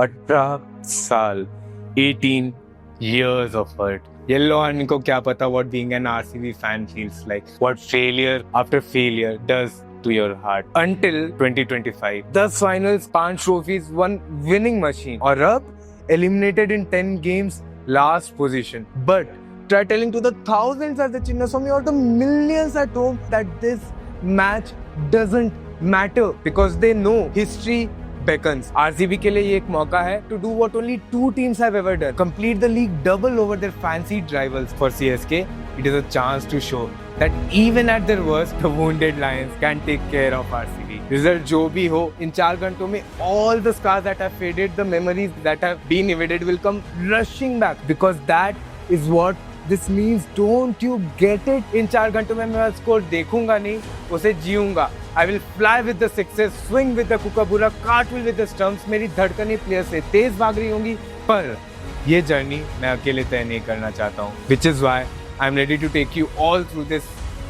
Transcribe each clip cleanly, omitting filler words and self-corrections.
18 साल, 18 years of hurt. Yellow Army को क्या पता what being an RCB fan feels like, what failure after failure does to your heart. Until 2025, 10 finals, 5 trophies, 1 winning machine. और अब eliminated in 10 games, last position. But try telling to the thousands at the Chinnaswamy or the millions at home that this match doesn't matter because they know history beckons. RCB के लिए ये एक मौका है to do what only 2 teams have ever done. Complete the league double over their fancied rivals. For CSK, it is a chance to show that even at their worst, the wounded Lions can take care of RCB. Result जो भी हो, इन 4 घंटों में all the scars that have faded, the memories that have been evaded will come rushing back because that is what this means. Don't you get it? इन 4 घंटों में मैं score देखूंगा नहीं, उसे जीऊंगा. I will fly with the sixes, swing with the kookaburra, cartwheel with the stumps. मेरी धड़कनें player से तेज भाग रही होंगी, पर ये जर्नी मैं अकेले तय नहीं करना चाहता हूँ. Which is why I am ready to take you all through this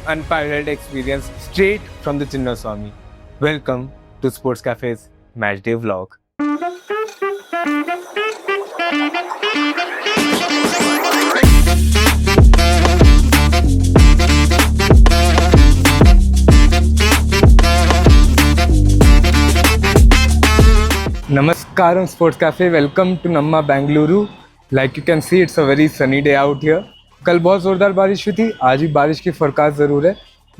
unparalleled experience straight from the Chinnaswamy. Welcome to Sports Cafe's Matchday Vlog. Namaskaram Sports Cafe, welcome to Namma Bengaluru. Like you can see, it's a very sunny day out here. कल बहुत ज़ोरदार बारिश हुई थी, आज भी बारिश की forecast ज़रूर है.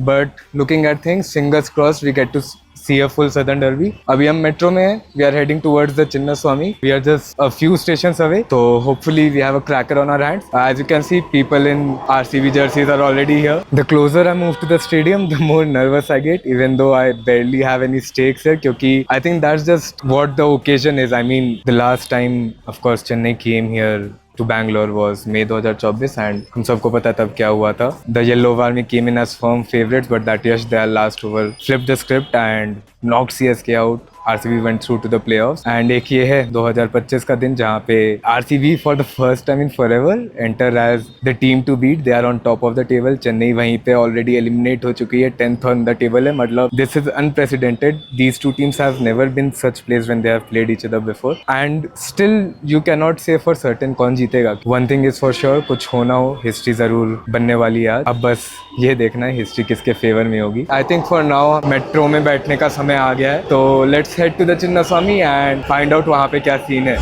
But looking at things, fingers crossed, we get to see a full Southern Derby. अभी हम मेट्रो में हैं, we are heading towards the Chinnaswamy. We are just a few stations away, so hopefully we have a cracker on our hands. As you can see, people in RCB jerseys are already here. The closer I move to the stadium, the more nervous I get, even though I barely have any stakes here, क्योंकि I think that's just what the occasion is. I mean, the last time, of course, Chennai came here to Bangalore was May 2024 and हम सबको पता तब क्या हुआ था. The Yellow Army came in as firm favorites, but that Yash Dayal last over flipped the script and knocked CSK out. RCB went through to the playoffs and एक ये है 2025 का दिन जहाँ पे RCB for the first time in forever enter as the team to beat. They are on top of the table. Chennai वहीं पे already eliminate हो चुकी है, 10th on the table है. मतलब this is unprecedented. These two teams have never been such place when they have played each other before. And still you cannot say for certain कौन जीतेगा. One thing is for sure, कुछ होना हो, history ज़रूर बनने वाली है. अब बस ये देखना है history किसके favor में होगी. I think for now metro में बैठने का समय आ गया है, तो let's head to the Chinnaswamy and find out वहाँ पे क्या scene है.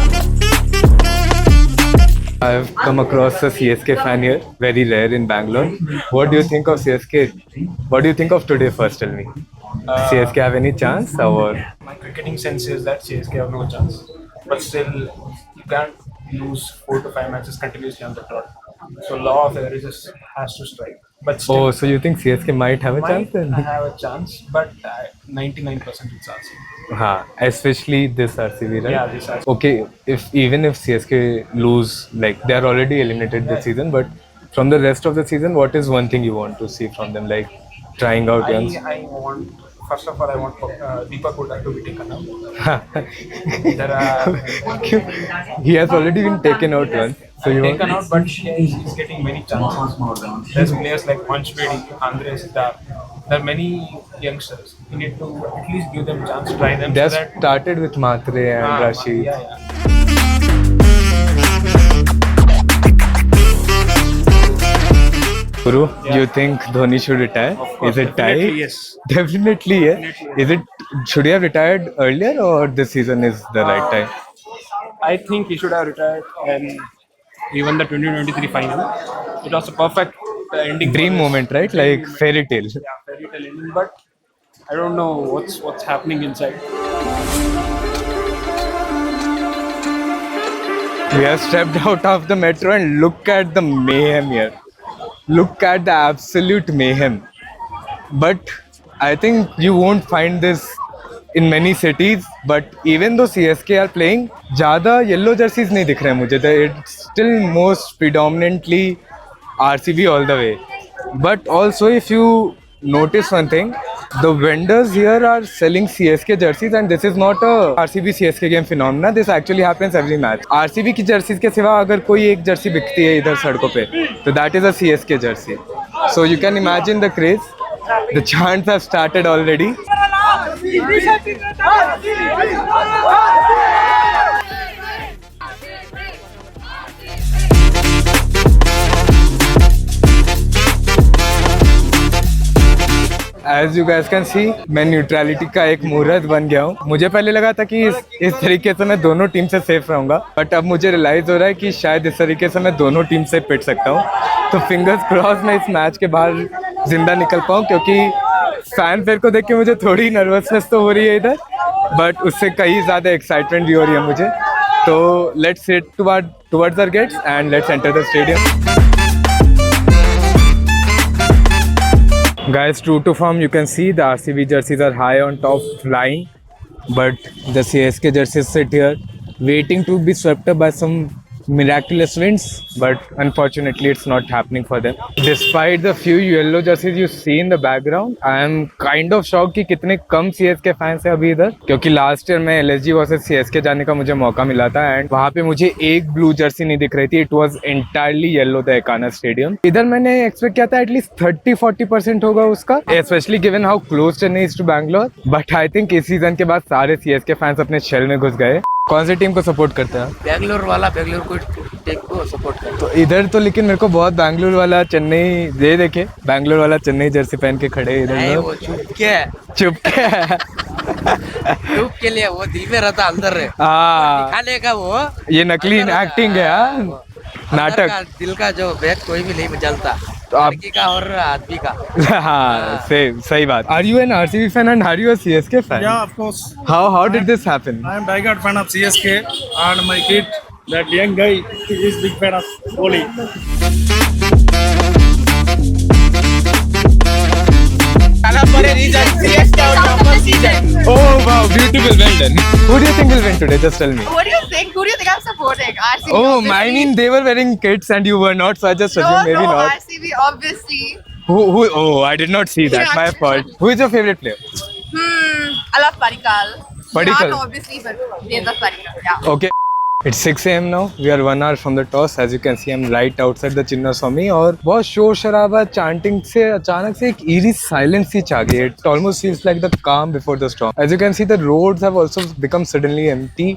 I've come across a CSK fan here, very rare in Bangalore. What do you think of CSK? What do you think of today first, tell me? CSK have any chance or? My cricketing sense is that CSK have no chance. But still, you can't lose 4 to 5 matches continuously on the trot. So law of averages has to strike. But still, Oh, so you think CSK might have a chance then? I have a chance, but 99% it's RCB. हाँ, especially this RCB, right? Yeah, this RCB. Okay, even if CSK lose, like they are already eliminated this season, but from the rest of the season, what is one thing you want to see from them, like trying out young? I want, first of all, I want Deepak Hooda to be taken out. There are, He has already been taken out once. So you taken want? out, but he's getting many chances. There's players like Vansh Bedi, Andre Siddharth. There are many youngsters. You need to at least give them a chance, try them. They so have that, started with Matre and Rashid. Yeah. Guru, you think Dhoni should retire? Is it time? Definitely, yes. Definitely, yeah. Definitely, Is it? Should he have retired earlier, or this season is the right time? I think he should have retired and even the 2023 final. It was a perfect ending. Dream for this. moment, right? Dream Like moment. fairy tale. Yeah, fairy tale ending. But I don't know what's happening inside. We have stepped out of the metro and look at the mayhem here. Look at the absolute mayhem. But I think you won't find this in many cities. But even though CSK are playing, ज़्यादा yellow jerseys नहीं दिख रहे हैं मुझे. It's still most predominantly RCB all the way. But also if you notice one thing, the vendors here are selling CSK jerseys and this is not a RCB CSK game phenomena. This actually happens every match. RCB की jerseys के सिवा अगर कोई एक jersey बिकती है इधर सड़कों पे, तो that is a CSK jersey. So you can imagine the craze. The chants have started already. As you guess can see मैं न्यूट्रलिटी का एक मुहूर्त बन गया हूँ. मुझे पहले लगा था कि इस तरीके से मैं दोनों टीम से सेफ रहूंगा, बट अब मुझे रियलाइज हो रहा है कि शायद इस तरीके से मैं दोनों टीम से पिट सकता हूँ. तो फिंगर्स क्रॉस मैं इस मैच के बाहर जिंदा निकल पाऊँ, क्योंकि फैन फेयर को देख के मुझे थोड़ी नर्वसनेस तो हो रही है इधर, बट उससे कहीं ज़्यादा एक्साइटमेंट भी हो रही है मुझे. तो let's head towards our gates and let's enter the stadium. Guys, true to form, you can see the RCB jerseys are high on top, flying, but the CSK jerseys sit here, waiting to be swept up by some miraculous winds. But unfortunately, it's not happening for them. Despite the few yellow jerseys you see in the background, I am kind of shocked कि कितने कम CSK fans हैं अभी इधर, क्योंकि last year में LSG versus CSK जाने का मुझे मौका मिला था एंड वहाँ पे मुझे एक ब्लू जर्सी नहीं दिख रही थी. It was entirely yellow the Ekana stadium. इधर मैंने एक्सपेक्ट किया था एटलीस्ट 30-40% होगा उसका, specially given how close Chennai is to Bangalore. But I think इस सीजन के बाद सारे CSK फैंस अपने शेल में घुस गए. कौन सी टीम को सपोर्ट करते हैं? बैंगलोर वाला बैंगलोर को टीम को सपोर्ट करता तो इधर तो लेकिन मेरे को बहुत बैंगलोर वाला चेन्नई दे देखे, बैंगलोर वाला चेन्नई जर्सी पहन के खड़े इधर है. लोग. वो चुप के लिए वो दिल में रहता अंदर है. हाँ, दिखाने का वो ये नकली एक्टिंग है हाँ? अंदर नाटक. का दिल का जो बैग कोई भी नहीं जलता, तो आप लड़की का और आदमी का. हाँ सही बात. Are you an RCB fan and are you a CSK fan? Yeah, of course. How did this happen? I am diehard fan of CSK, and my kid, that young guy, is big fan of Kohli. Oh wow, beautiful, well done. Who do you think will win today? Just tell me. What do you think? Who do you think I'm supporting? RCB. Oh, obviously. I mean they were wearing kits and you were not, so I just assumed maybe not. RCB obviously. Who? Oh, I did not see that. My fault. Who is your favorite player? I love Parikal. Padikkal. Not obviously, but Devdutt Parikal. Yeah. Okay. It's 6 AM now. We are 1 hour from the toss. As you can see, I'm right outside the Chinnaswamy. और बहुत शोर शराबा chanting से अचानक से एक eerie silence सी छा गई. It almost feels like the calm before the storm. As you can see, the roads have also become suddenly empty.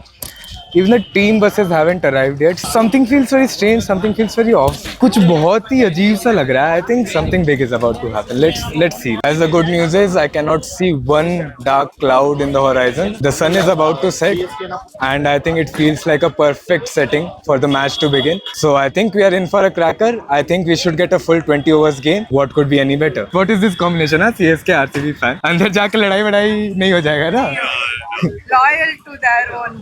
Even the team buses haven't arrived yet. Something feels very strange. Something feels very off. कुछ बहुत ही अजीब सा लग रहा है. I think something big is about to happen. Let's see. As the good news is, I cannot see one dark cloud in the horizon. The sun is about to set, and I think it feels like a perfect setting for the match to begin. So I think we are in for a cracker. I think we should get a full 20 overs game. What could be any better? What is this combination? CSK RCB fan. अंदर जाके लड़ाई नहीं हो जाएगा ना? Loyal to their own.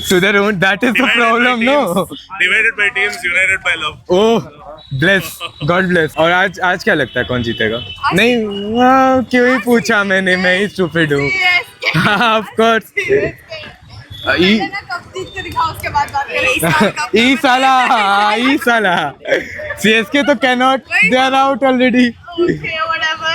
To their own. That is the problem, no? Divided by teams, united by love. Oh bless, God bless. और आज क्या लगता है कौन जीतेगा? नहीं क्यों ही पूछा मैंने, मैं ही स्टूपिड हूँ. हाँ ऑफ कोर्स. कब जीत के दिखाओ, उसके बाद बात करें. ई साला CSK तो cannot, they are out already. Okay, whatever.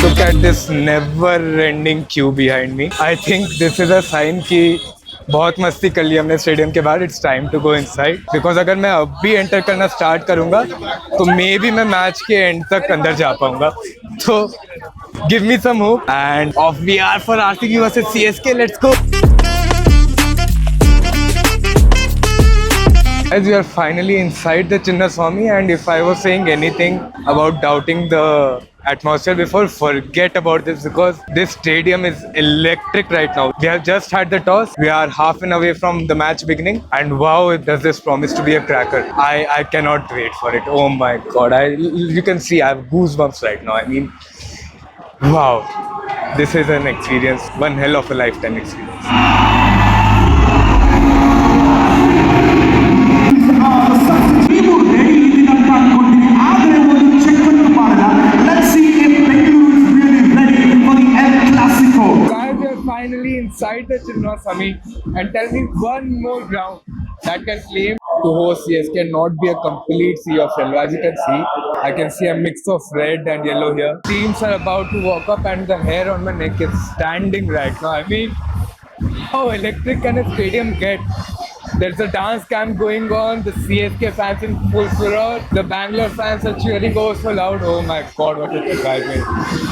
Look at this never-ending queue behind me. I think this is a sign कि बहुत मस्ती कर ली हमने स्टेडियम के बाहर. It's time to go inside, because अगर मैं अब भी एंटर करना स्टार्ट करूंगा तो मे बी मैं मैच के एंड तक अंदर जा पाऊंगा. तो give me some hope and of we are for RCB versus CSK. Let's go. As we are finally inside the Chinnaswamy, and if I was saying anything about doubting the atmosphere before, forget about this, because this stadium is electric right now. We have just had the toss. We are half an away from the match beginning, and wow, does this promise to be a cracker. I cannot wait for it. Oh my god, you can see I have goosebumps right now. I mean, wow, this is an experience, one hell of a lifetime experience. Finally inside the Chinnaswamy, and tell me one more ground that can claim to host CSK and not be a complete sea of yellow. As you can see, I can see a mix of red and yellow here. Teams are about to walk up and the hair on my neck is standing right now. I mean, how electric can a stadium get? There's a dance camp going on. The CSK fans in full furor. The Bangalore fans are cheering oh so loud. Oh my God, what is excitement!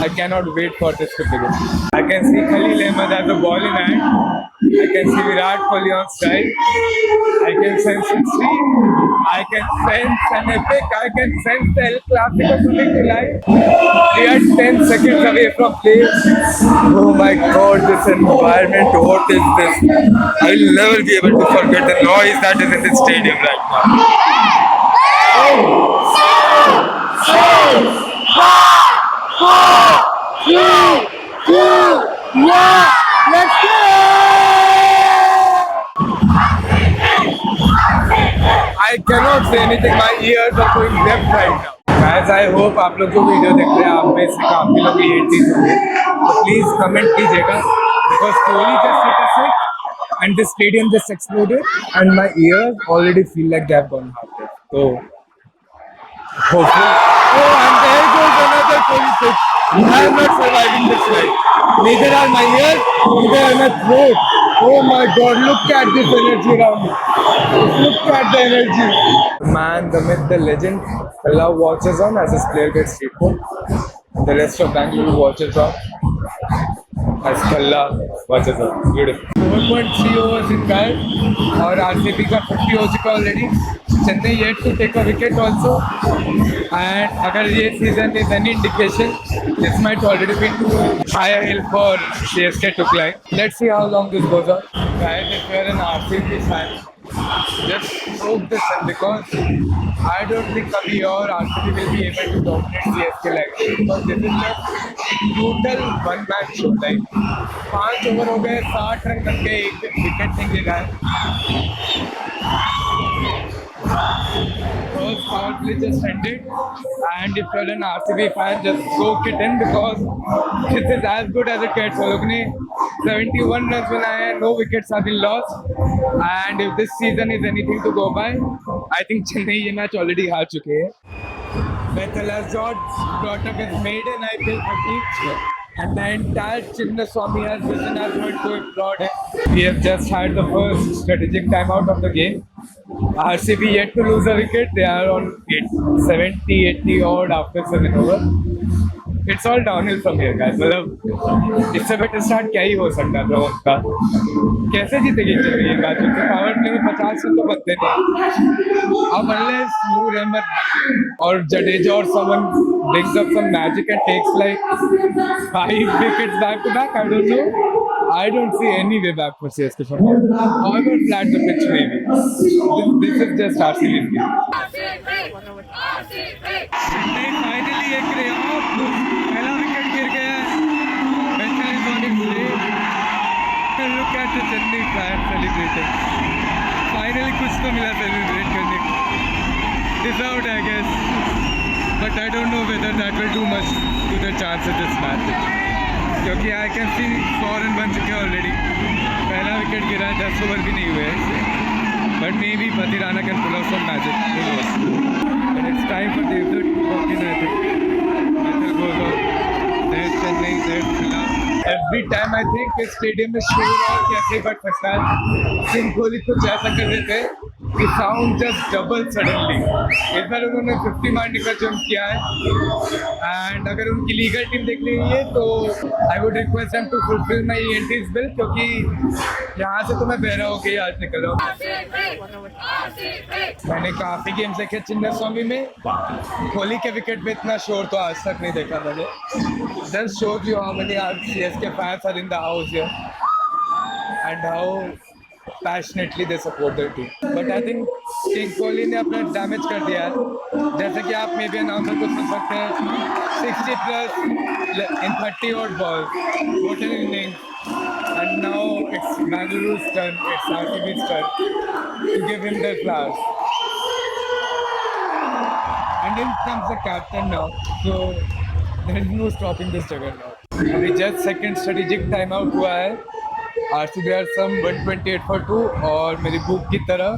I cannot wait for this to begin. I can see Khalil Ahmed as a ball in hand. I can see Virat Kohli on strike. I can sense extreme. I can sense an epic. I can sense the El Clasico coming to life. We are 10 seconds away from play. Oh my God, this environment, what is this? I will never be able to forget the noise that is in this stadium right now. I cannot say anything. My ears are going deaf right now. Guys, I hope आप लोग जो video देख रहे हैं आप में से काफी लोग ये चीज होंगे तो प्लीज कमेंट कीजिएगा because Kohli just hit a six and the stadium just exploded and my ears already feel like they have gone half deaf. So hopefully, oh and there goes another Kohli six. I am not surviving this night. Neither are my ears, neither are my throat. Oh my God, look at this energy around me. Look at the energy. Man, the myth, the legend, Allah watches on as his player gets street ball. The rest of Bangalore watches on as Kalla watches on. Beautiful. 4.3 overs in guard और RCB का 50 हो चुका already. Chennai yet to take a wicket also. And अगर ये season is any indication, this might already be too high a hill for CSK to climb. Let's see how long this goes on. Guys, if you're an RCB fan, just soak this in because I don't think Kavi or RCB will be able to dominate CSK like this because this is just brutal one match show. Like 5 over हो गए 60 run करके एक wicket नहीं गिरा है. First power play just ended, and if you're an RCB fan, just soak it in because this is as good as it gets. वो लोग ने 71 runs बनाए हैं, no wickets have been lost, and if this season is anything to go by, I think Chennai ये match already हार चुके हैं. Bethel has brought up his maiden IPL 30. And the entire Chinnaswamy has risen as one to applaud him. We have just had the first strategic timeout of the game. RCB yet to lose a wicket. They are on 70, 80 odd after 7 over. It's all downhill from here, guys. मतलब इससे better start क्या ही हो सकता था उनका. कैसे जीतेगी चेन्नई ये मैच? उनके पावर प्ले में 50 रन तो बनते नहीं. अब unless Noor Ahmed or Jadeja or someone brings up some magic and takes like 5 wickets back to back, I don't know. I don't see any way back for CSK from here. However flat the pitch may be. This is just RCB's game. Chennai finally एक रहे पहला wicket गिर गया है. Bethel is on its way. Look at the Chennai fans celebrating. Finally कुछ तो मिला celebrate करने को. Deserved, I guess. But I don't know whether that will do much to the chance of this match. क्योंकि I can see 100 run बन चुके हैं already. पहला विकेट गिरा है 10 ओवर भी नहीं हुए हैं. But maybe Patirana can pull off some magic. Who knows? But it's time for Devdutt to walk in, I think. Bethel goes out. There's Chennai, there's Kalla. Every time I think इस stadium में शोर और कैसे बढ़ सकता है. सिंह कोहली कुछ ऐसा कर देते हैं कि साउंड जस्ट डबल सडनली. इस बार उन्होंने 50 मारने का जंप किया है एंड अगर उनकी लीगल टीम देख रही है तो I would request them to fulfil my ENT's bill क्योंकि यहाँ से तो मैं बहरा होके ही आज निकल रहा हूँ. मैंने काफी गेम्स देखे चिन्नास्वामी में. कोहली के विकेट पे इतना शोर तो आज तक नहीं देखा मैंने. Just shows you how many CSK fans are in the house here and how passionately they support their team. But I think King Kohli ने अपना डैमेज कर दिया है. जैसे कि आप मे बी अनाउंसर को सुन सकते हैं 60 plus in 30 odd balls. What an inning. And now it's Bengaluru's turn, it's RCB's turn to give him their flowers. And in comes the captain now. So there is no stopping this juggernaut. अभी just second strategic time out हुआ है. RCB are some 128 for 2 और मेरी book की तरह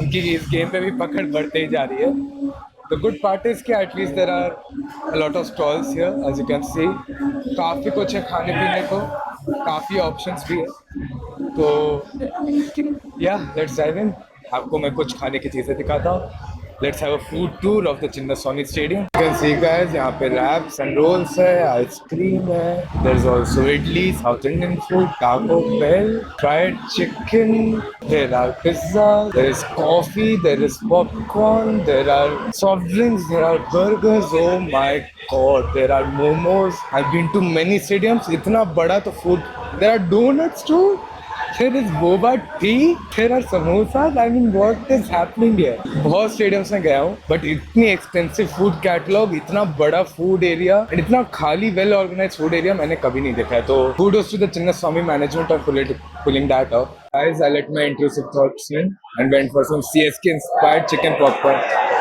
उनकी इस game पे भी पकड़ बढ़ते ही जा रही है. The good part is कि at least there are a lot of stalls here as you can see. काफ़ी कुछ है खाने पीने को, काफ़ी options भी है. तो Yeah, let's dive in. आपको मैं कुछ खाने की चीज़ें दिखाता हूँ. Let's have a food tour of the Chinnaswamy Stadium. You can see guys, यहाँ पे wraps and rolls है, ice cream है. There's also idli, South Indian food, Taco Bell, fried chicken. There are pizza, there is coffee, there is popcorn, there are soft drinks, there are burgers. Oh my God, there are momos. I've been to many stadiums. इतना बड़ा तो food. There are donuts too. There is boba tea, there are samosas. I mean, what is happening here? बहुत stadiums में गया हूँ, but इतनी expensive food catalogue, इतना बड़ा फूड एरिया एंड इतना खाली वेल ऑर्गेनाइज फूड एरिया मैंने कभी नहीं देखा है. तो kudos to the Chinnaswamy management of pulling that off. Guys, I let my intrusive thoughts in and went for some CSK inspired chicken popcorn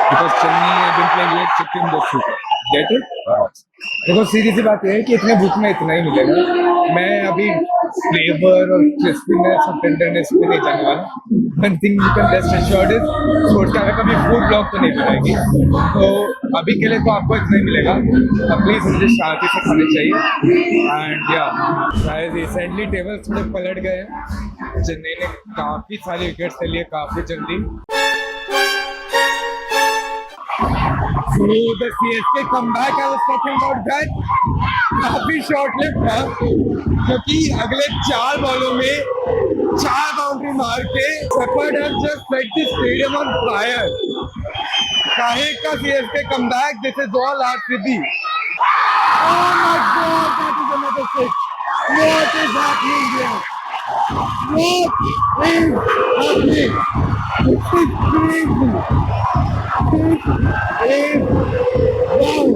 because Chennai have been playing like chicken this season. Get it? देखो सीधी सी बात यह है कि इतने भूख में इतना ही मिलेगा. मैं अभी फ्लेवर और क्रिस्पीनेस और टेंडरनेस पे नहीं जाने वाला. One thing you can rest assured is sports cafe कभी फूड ब्लॉग तो नहीं बनाएगी. तो अभी के लिए तो आपको इतना ही मिलेगा. अब प्लीज मुझे शांति से खाने चाहिए. एंड या गाइस, रिसेंटली टेबल्स थोड़े पलट गए हैं. चेन्नई ने काफी सारी विकेट्स ले लिए काफी जल्दी. So the CSK comeback I was talking about that काफी शॉर्ट लिव्ड था, क्योंकि अगले 4 बॉलों में 4 बाउंड्री मार के Shepherd has just set the stadium on fire. काहे का CSK comeback, this is all RCB. Oh my God, that is another six. What is happening here? What is happening? This is crazy. This is wow.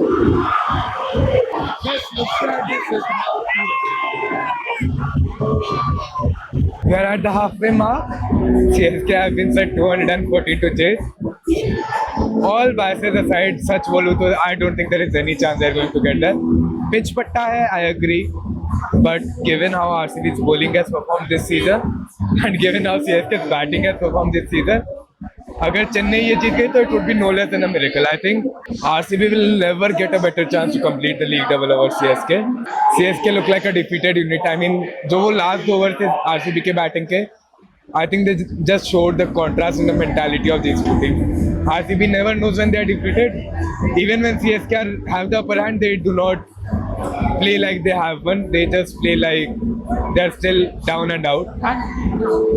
Just look at this. We are at the halfway mark. CSK have been set 242 chase. All biases aside, सच बोलूँ तो I don't think there is any chance they are going to get there. Pitch पट्टा है, I agree. But given how RCB's bowling has performed this season and given how CSK's batting has performed this season, अगर चेन्नई ये जीत गई तो it would be no less than a miracle. I think RCB will never get a better chance to complete the league double over CSK. CSK look like a defeated unit. I mean, जो वो last over थे RCB के batting के, I think they just showed the contrast in the mentality of these two teams. RCB never knows when they are defeated. Even when CSK have the upper hand, they do not play like they have won. They just play like they're still down and out.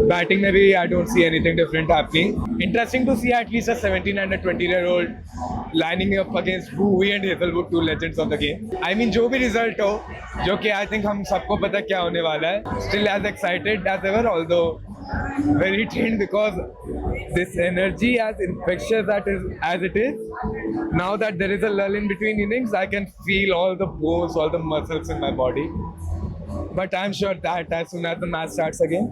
Batting maybe I don't see anything different happening. Interesting to see at least a 17 and a 20-year-old lining up against Bowie and Hazelwood, two legends of the game. I mean, जो भी result हो, जो कि I think हम सबको पता क्या होने वाला है. Still as excited as ever, although very trained because this energy as infectious as it is. Now that there is a lull in between innings, I can feel all the bones, all the muscles in my body. But I'm sure that as soon as the match starts again,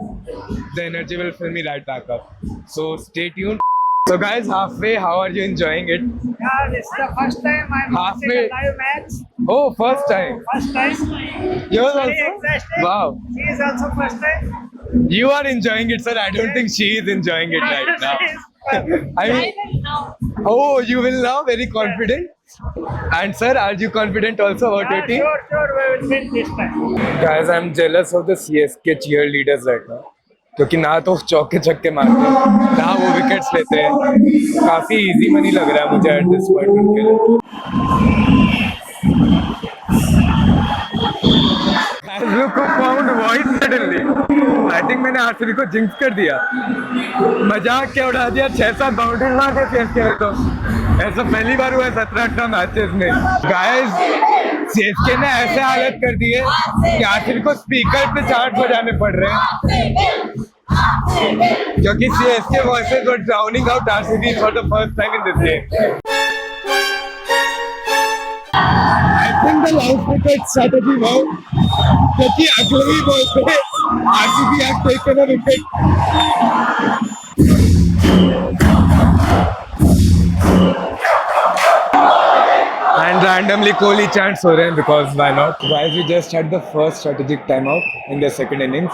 the energy will fill me right back up. So stay tuned. So guys, halfway, how are you enjoying it? Yeah, this is the first time I'm watching Halfway. a live match. Oh, first time. First time. Yours Very also? excited. Wow. She is also first time. You are enjoying it, sir. I don't think she is enjoying it right now. I mean, oh, you will now, very confident. And sir, are you confident also about your team? Sure, we will win this time. Guys, I'm jealous of the CSK cheerleaders right now. क्योंकि ना तो चौके छक्के मारते हैं, ना वो wickets लेते हैं. काफी इजी मनी लग रहा है मुझे एट दिस पॉइंट उनके लिए. Look who found voice suddenly. I think मैंने आरसीबी को जिंक्स कर दिया. मजाक क्या उड़ा दिया. 6-7 बाउंड्री मार के सीएसके में तो ऐसा पहली बार हुआ है 17-18 मैचेस में. गाइस, सीएसके ने ऐसे हालत कर दी है कि आरसीबी को स्पीकर पे चार्ट बजाने पड़ रहे हैं, क्योंकि CSK voices were drowning out RCB for the first time in this game. I think the loudspeaker strategy worked, क्योंकि अगले ही बॉल पे RCB has taken a wicket. And randomly Kohli chants हो रहे हैं because why not? Guys, we just had the first strategic timeout in the second innings,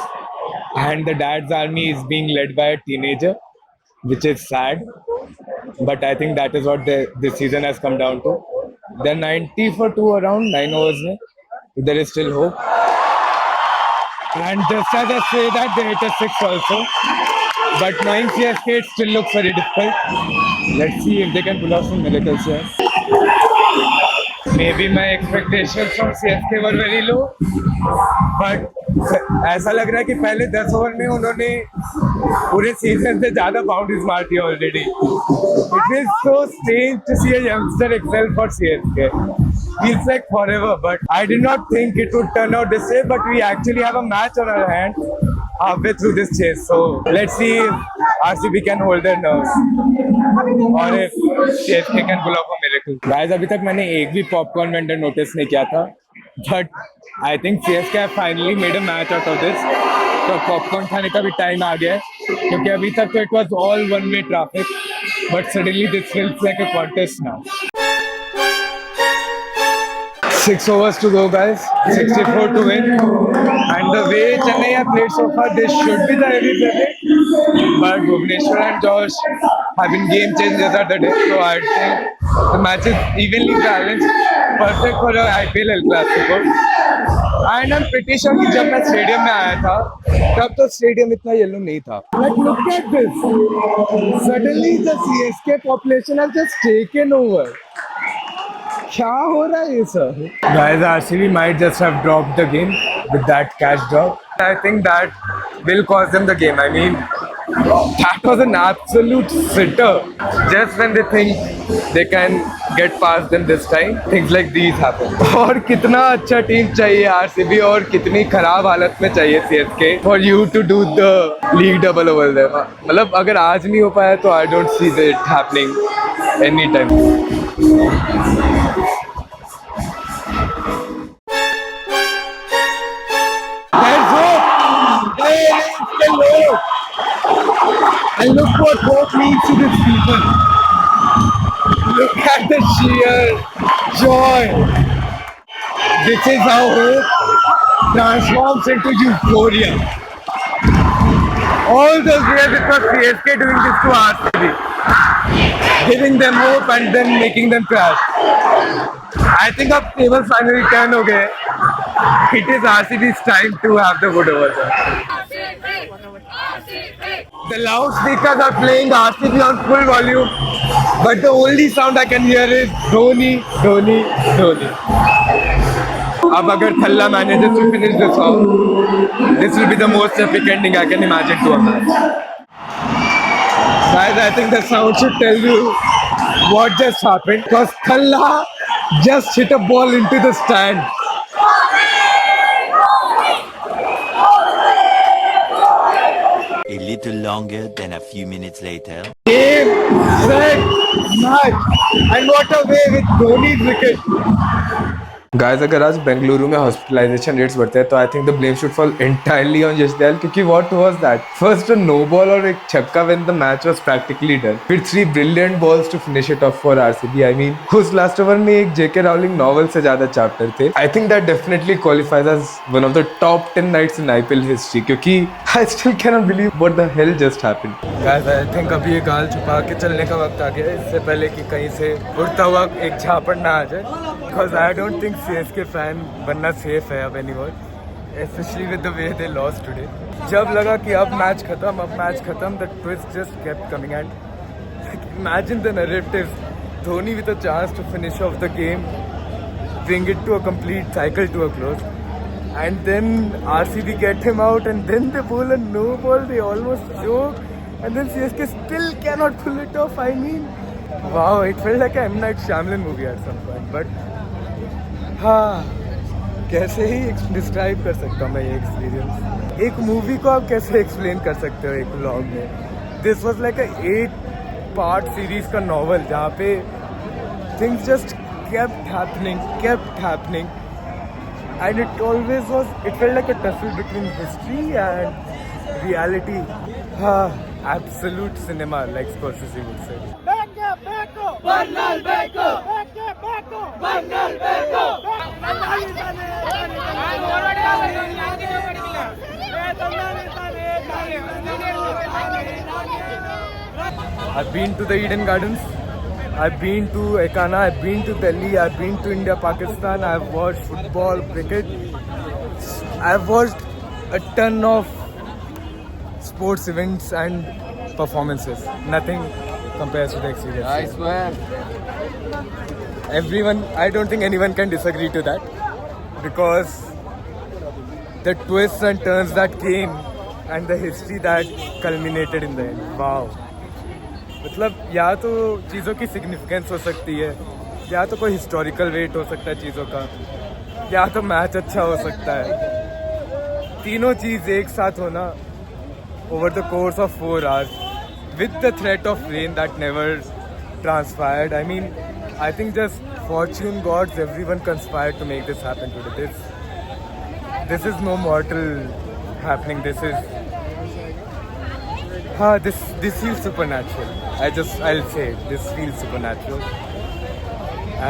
and the dad's army is being led by a teenager, which is sad. But I think that is what this season has come down to. They're 90 for 2 around 9 overs में. There is still hope. And just as I say that, they hit a 6 also. but knowing CSK, it still looks very difficult. Let's see if they can pull off some miracles here. Maybe my expectations from CSK were very low, but ऐसा लग रहा है कि पहले 10 over में उन्होंने पूरे season से ज्यादा बाउंड्रीज मार दी already. It feels so strange to see a youngster excel for CSK. Feels like forever, but I did not think it would turn out this way. But we actually have a match on our hand halfway through this chase. So let's see if RCB can hold their nerves or if CSK can pull off a miracle. Guys, अभी तक मैंने एक भी popcorn vendor notice नहीं किया था, but I think CSK have finally made a match out of this. तो popcorn खाने का भी टाइम आ गया है, क्योंकि अभी तक तो it was all one way traffic, but suddenly this feels like a contest now. 6 overs to go, guys. 64 to win. And the way Chennai have played so far, this should be the heavy favorite. But Bhuvneshwar and Josh have been game changers at the day. So I think the match is evenly balanced. Perfect for an IPL El Clasico. And I'm pretty sure कि जब मैं stadium में आया था, तब तो stadium इतना yellow नहीं था. Like, look at this. Suddenly the CSK population has just taken over. क्या हो रहा है ये सब? Guys, RCB might just have dropped the game with that catch drop. I think that will cost them the game. I mean, that was an absolute sitter. Just when they think they can get past them this time, things like these happen. और कितना अच्छा team चाहिए RCB और कितनी खराब हालत में चाहिए CSK for you to do the league double over there. मतलब अगर आज नहीं हो पाया तो I don't see it happening anytime. There's hope. There is still hope. And look what hope means to these people. Look at the sheer joy. This is how hope transforms into euphoria. All those years it was CSK doing this to RCB, giving them hope and then making them crash. I think अब tables finally turn हो गए. It is RCB's time to have the wood over there. The loudspeakers are playing RCB on full volume, but the only sound I can hear is Dhoni, Dhoni, Dhoni. अब अगर Thalla manages to finish the song, this will be the most epic ending I can imagine to a match. Guys, I think the sound should tell you what just happened, because Thalla just hit a ball into the stand. A little longer than a few minutes later. Game, set, match, and what a way with Dhoni's wicket. Guys, अगर आज बेंगलुरु में hospitalisation rates बढ़ते हैं तो I think the blame should fall entirely on Yash Dayal, क्योंकि what was that? First a no ball और एक छक्का when the match was practically done, फिर 3 brilliant balls to finish it off for RCB. I mean उस last over में एक J K Rowling novel से ज्यादा चैप्टर थे. I think that definitely qualifies as one of the top 10 nights in IPL history, क्योंकि I still can not believe what the hell just happened. Guys, I think अभी ये गाल छुपा के चलने का वक्त आ गया है, इससे पहले कि कहीं से उड़ता हुआ एक झापड़ ना आ जाए, because I don't think CSK fan बनना सेफ है अब anymore, specially with the way they lost today. जब लगा कि अब मैच खत्म, the twist just kept coming and imagine the narratives. Dhoni with a chance to finish off the game, bring it to a complete cycle to a close, and then RCB get him out, and then they bowl a no ball, they almost choke, and then CSK still cannot pull it off. I mean, wow, it felt like a M. Night Shyamalan movie at some point, but हाँ, कैसे ही describe कर सकता हूँ मैं ये experience. एक movie को आप कैसे एक्सप्लेन कर सकते हो एक व्लॉग में? This was like a 8-part series का नॉवल, जहाँ पे things just kept happening. And it always was, it felt like a tussle between history and reality. Absolute cinema, like Scorsese would say. I've been to the Eden Gardens. I've been to Ekana, I've been to Delhi, I've been to India, Pakistan, I've watched football, cricket, I've watched a ton of sports events, and performances. Nothing compares to the experience. I swear. Everyone, I don't think anyone can disagree to that, because the twists and turns that came and the history that culminated in the end. Wow. मतलब या तो चीज़ों की significance हो सकती है, या तो कोई हिस्टोरिकल वेट हो सकता है चीज़ों का, या तो मैच अच्छा हो सकता है. तीनों चीज़ एक साथ होना over the course of 4 hours with the threat of rain that never transpired. I mean, I think just fortune gods, everyone conspired to make this happen today. This is no mortal happening. This feels supernatural. I'll say it. This feels supernatural.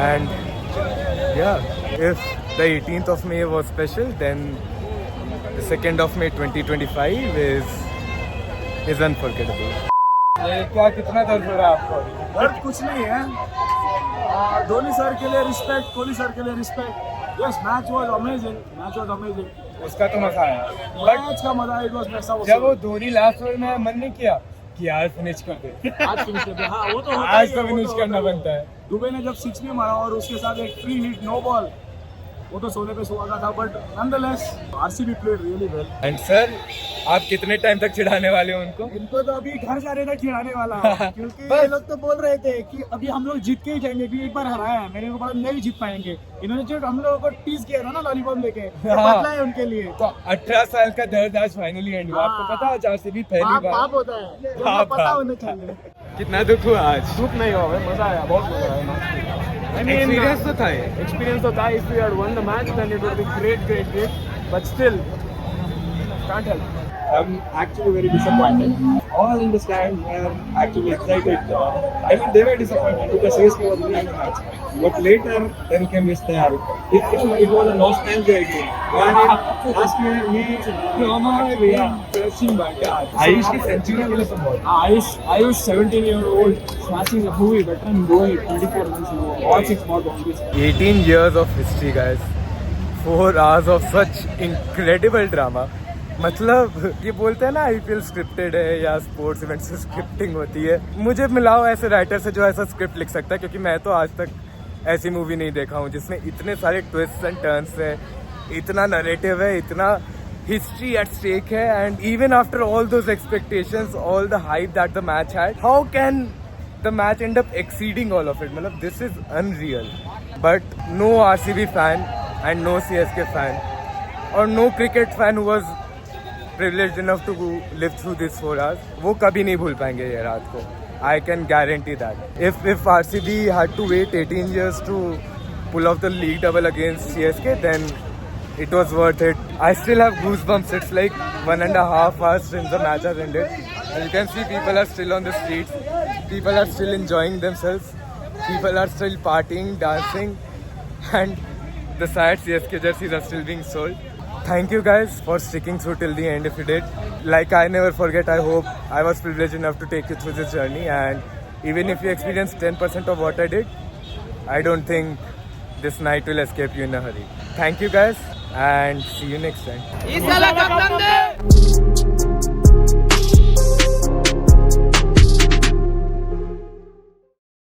And yeah, if the 18th of May was special, then the 2nd of May 2025 is unforgettable. क्या कितना दर्द हो रहा है आपको? दर्द कुछ नहीं है. धोनी सर के लिए रिस्पेक्ट, कोहली सर के लिए respect. Yes, match was amazing. उसका तो मजा आया. मैच का मजा इट वाज नेक्स्ट जब वो धोनी लास्ट ओवर में मन नहीं किया कि यार फिनिश कर दे. आज फिनिश करते. हाँ, वो तो होता आज ही तो है, वो फिनिश तो करना होता है. बनता है. दुबे ने जब 6 भी मारा और उसके साथ एक फ्री हिट नो बॉल, वो तो सोने पे सुहागा था. But nonetheless RCB played really well. And sir, आप कितने टाइम तक चिढ़ाने वाले हो उनको? इनको तो अभी घर जाने तक खिलाने वाला हूं, क्योंकि ये लोग तो बोल रहे थे कि अभी हम लोग जीत के ही जाएंगे, क्योंकि एक बार हराया है मेरे को पता नहीं जीत पाएंगे. इन्होंने जो हम लोगों को टीज किया था ना लॉलीपॉप लेके, हाँ. बदला है उनके लिए. तो 18 साल का दर्द आज फाइनली एंड हुआ. आपको पता है आरसीबी पहली बार पाप होता है, पाप, पता पाप. होना चाहिए. कितना दुख हुआ आज? दुख नहीं हुआ भाई, मजा आया, बहुत मजा आया. एक्सपीरियंस तो था ये. Experience तो था. If we had won the match, then it would be great. But still, can't help. I'm actually very disappointed. All in the stand were actually excited. I mean, they were disappointed because CSK was winning the match. But later, then came Mr. It was a nostalgia again. Last year, we are pressing back. Ayush की century के लिए support. Ayush 17-year-old smashing a movie veteran boy 24 months ago. Watch it more on this. 18 years of history, guys. 4 hours of such incredible drama. मतलब ये बोलते हैं ना IPL scripted है या स्पोर्ट्स इवेंट से स्क्रिप्टिंग होती है. मुझे मिलाओ ऐसे राइटर से जो ऐसा स्क्रिप्ट लिख सकता है, क्योंकि मैं तो आज तक ऐसी मूवी नहीं देखा हूँ जिसमें इतने सारे ट्विस्ट एंड टर्न्स है, इतना नरेटिव है, इतना हिस्ट्री एट स्टेक है. And even after all those expectations, all the hype that the match had, how can the match end up exceeding all of it? मतलब this is unreal. But no RCB fan and no CSK fan और no cricket fan who was privileged enough to live through these 4 hours, वो कभी नहीं भूल पाएंगे ये रात को. I can guarantee that. If RCB had to wait 18 years to pull off the league double against CSK, then it was worth it. I still have goosebumps. It's like 1.5 hours since the match has ended. And you can see people are still on the streets. People are still enjoying themselves. People are still partying, dancing, and the sad CSK jerseys are still being sold. Thank you guys for sticking through till the end if you did. Like I never forget, I hope I was privileged enough to take you through this journey, and even if you experienced 10% of what I did, I don't think this night will escape you in a hurry. Thank you guys and see you next time. इस साल का कप्तान दे.